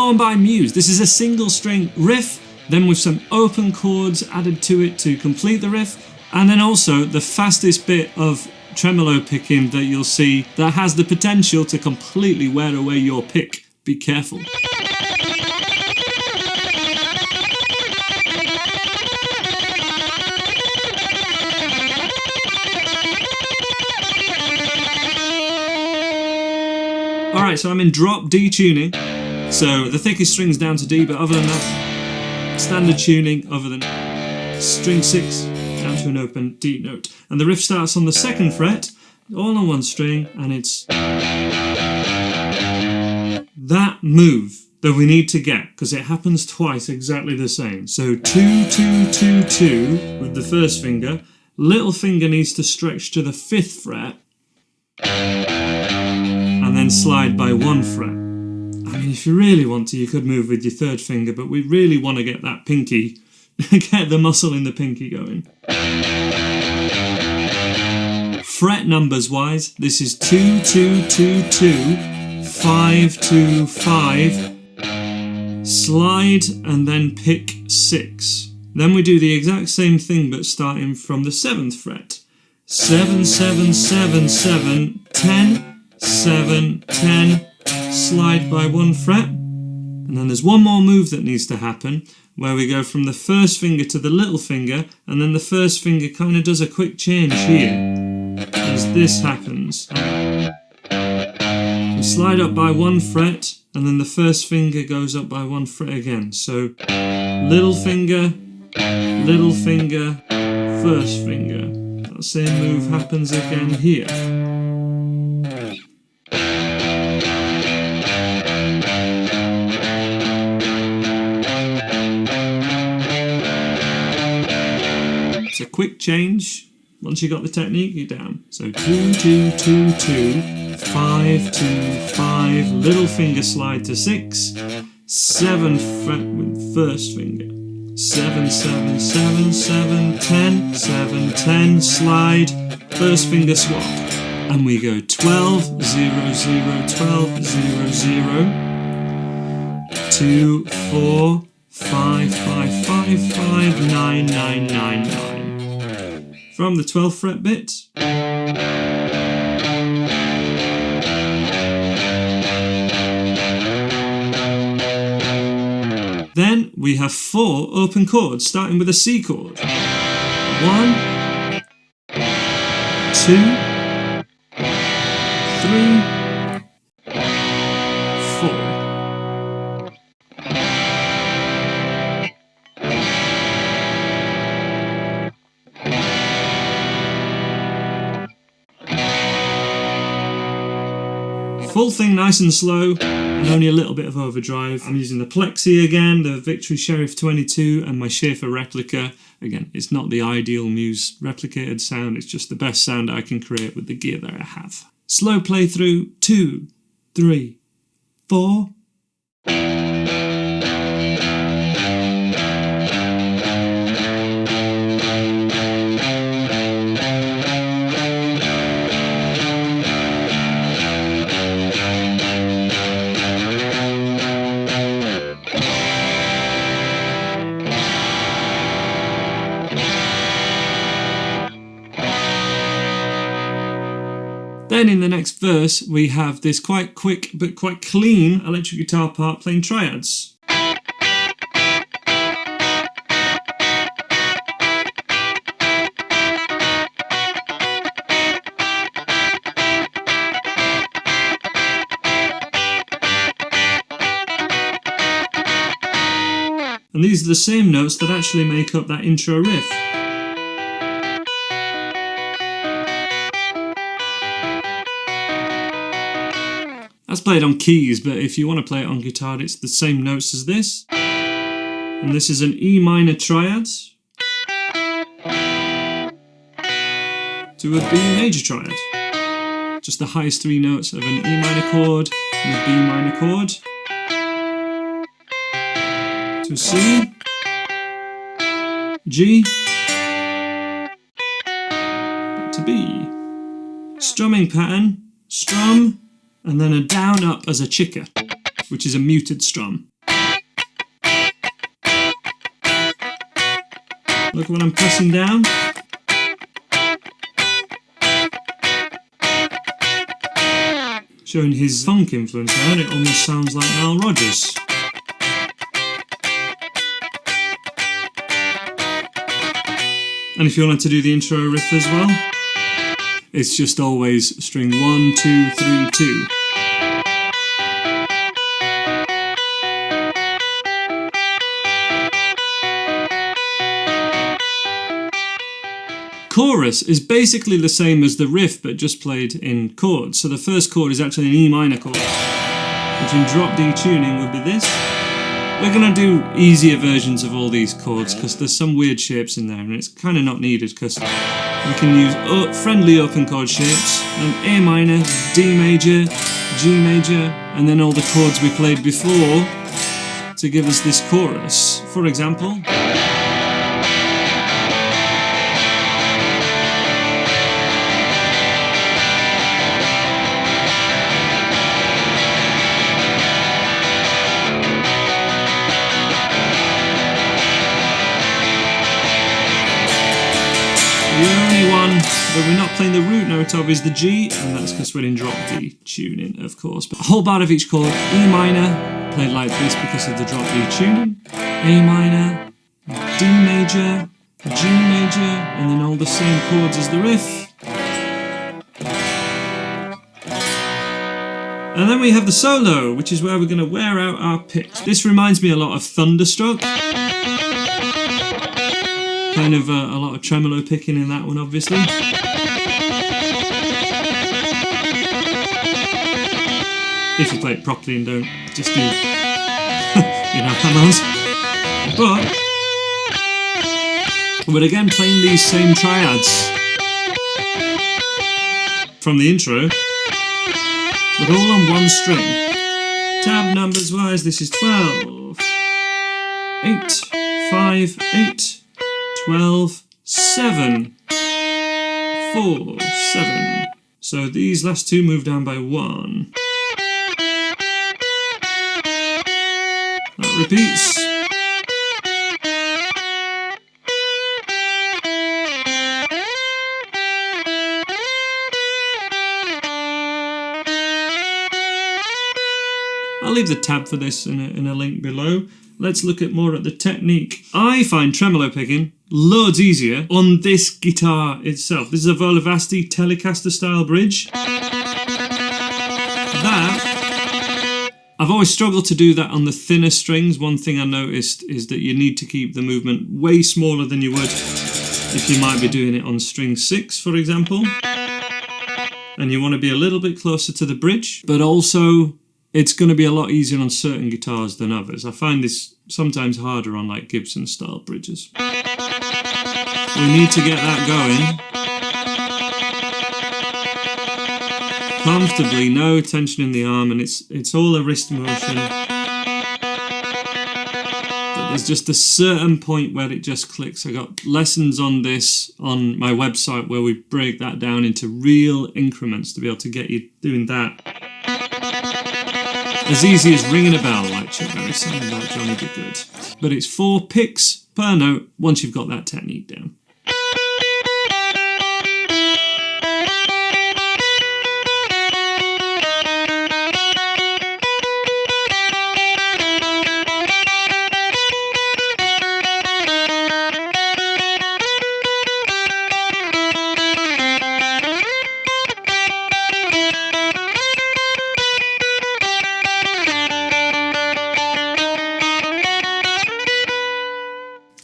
performed by MUSE. This is a single string riff, then with some open chords added to it to complete the riff, and then also the fastest bit of tremolo picking that you'll see that has the potential to completely wear away your pick. Be careful. Alright, so I'm in drop D tuning, so the thickest string's down to D, but other than that, standard tuning other than string 6 down to an open D note. And the riff starts on the 2nd fret, all on one string, and it's that move that we need to get, because it happens twice exactly the same. So 2, 2, 2, 2 with the first finger, little finger needs to stretch to the 5th fret, and then slide by 1 fret. I mean, if you really want to, you could move with your 3rd finger, but we really want to get that pinky, get the muscle in the pinky going. Fret numbers wise, this is 2, 2, 2, 2, 5, 2, 5, slide and then pick 6. Then we do the exact same thing but starting from the 7th fret. 7, 7, 7, 7, 10, 7, 10, slide by 1 fret. And then there's one more move that needs to happen where we go from the 1st finger to the little finger, and then the 1st finger kind of does a quick change here as this happens. We slide up by 1 fret, and then the 1st finger goes up by 1 fret again. So little finger, 1st finger. That same move happens again here. It's a quick change. Once you got the technique, you're down. So 2, 2, 2, 2, 5, 2, 5, little finger slide to 6, 7 fret with 1st finger, 7, 7, 7, 7, 10, 7, 10, slide, 1st finger swap. And we go 12, 0, 0, 12, 0, 0, 2, 4, 5, 5, 5, 5, 9, 9, 9, 9. From the 12th fret bit. Then we have 4 open chords, starting with a C chord. 1, 2, 3, 4. Full thing nice and slow, and only a little bit of overdrive. I'm using the Plexi again, the Victory Sheriff 22, and my Schaefer replica. Again, it's not the ideal MUSE replicated sound, it's just the best sound I can create with the gear that I have. Slow play through 2, 3, 4. Then in the next verse we have this quite quick but quite clean electric guitar part playing triads. And these are the same notes that actually make up that intro riff. That's played on keys, but if you want to play it on guitar, it's the same notes as this. And this is an E minor triad to a B major triad. Just the highest 3 notes of an E minor chord and a B minor chord. To C, G, back to B. Strumming pattern, strum, and then a down up as a chicker, which is a muted strum. Look at what I'm pressing down. Showing his funk influence there, and it almost sounds like Nile Rodgers. And if you wanted to do the intro riff as well, it's just always string 1, 2, 3, 2. Chorus is basically the same as the riff, but just played in chords. So the first chord is actually an E minor chord, which in drop D tuning would be this. We're going to do easier versions of all these chords because there's some weird shapes in there, and it's kind of not needed because we can use friendly open chord shapes, and A minor, D major, G major, and then all the chords we played before to give us this chorus. For example, the only one that we're not playing the root note of is the G, and that's because we're in drop D tuning, of course. But a whole bar of each chord, E minor, played like this because of the drop D tuning, A minor, D major, G major, and then all the same chords as the riff. And then we have the solo, which is where we're going to wear out our picks. This reminds me a lot of Thunderstruck. Kind of a lot of tremolo picking in that one, obviously. If you play it properly and don't just do, hammers. But we're again playing these same triads from the intro, but all on one string. Tab numbers wise, this is 12, 8, 5, 8. 12, 7, 4, 7. So these last two move down by 1. That repeats. I'll leave the tab for this in a link below. Let's look at more at the technique. I find tremolo picking loads easier on this guitar itself. This is a Volavasti Telecaster style bridge. I've always struggled to do that on the thinner strings. One thing I noticed is that you need to keep the movement way smaller than you would if you might be doing it on string 6, for example. And you want to be a little bit closer to the bridge, but also it's going to be a lot easier on certain guitars than others. I find this sometimes harder on like Gibson style bridges. We need to get that going comfortably, no tension in the arm, and it's all a wrist motion. But there's just a certain point where it just clicks. I got lessons on this on my website where we break that down into real increments to be able to get you doing that as easy as ringing a bell, like Chuck Berry saying about Johnny Be Good. But it's 4 picks per note once you've got that technique down.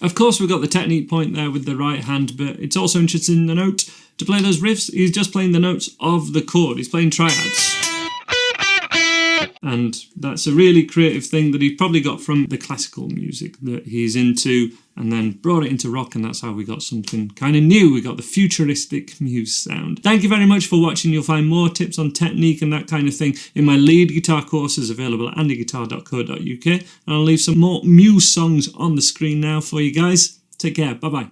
Of course, we've got the technique point there with the right hand, but it's also interesting in the note. To play those riffs, he's just playing the notes of the chord. He's playing triads. And that's a really creative thing that he probably got from the classical music that he's into and then brought it into rock, and that's how we got something kind of new. We got the futuristic MUSE sound. Thank you very much for watching. You'll find more tips on technique and that kind of thing in my lead guitar courses available at andyguitar.co.uk. And I'll leave some more MUSE songs on the screen now for you guys. Take care. Bye-bye.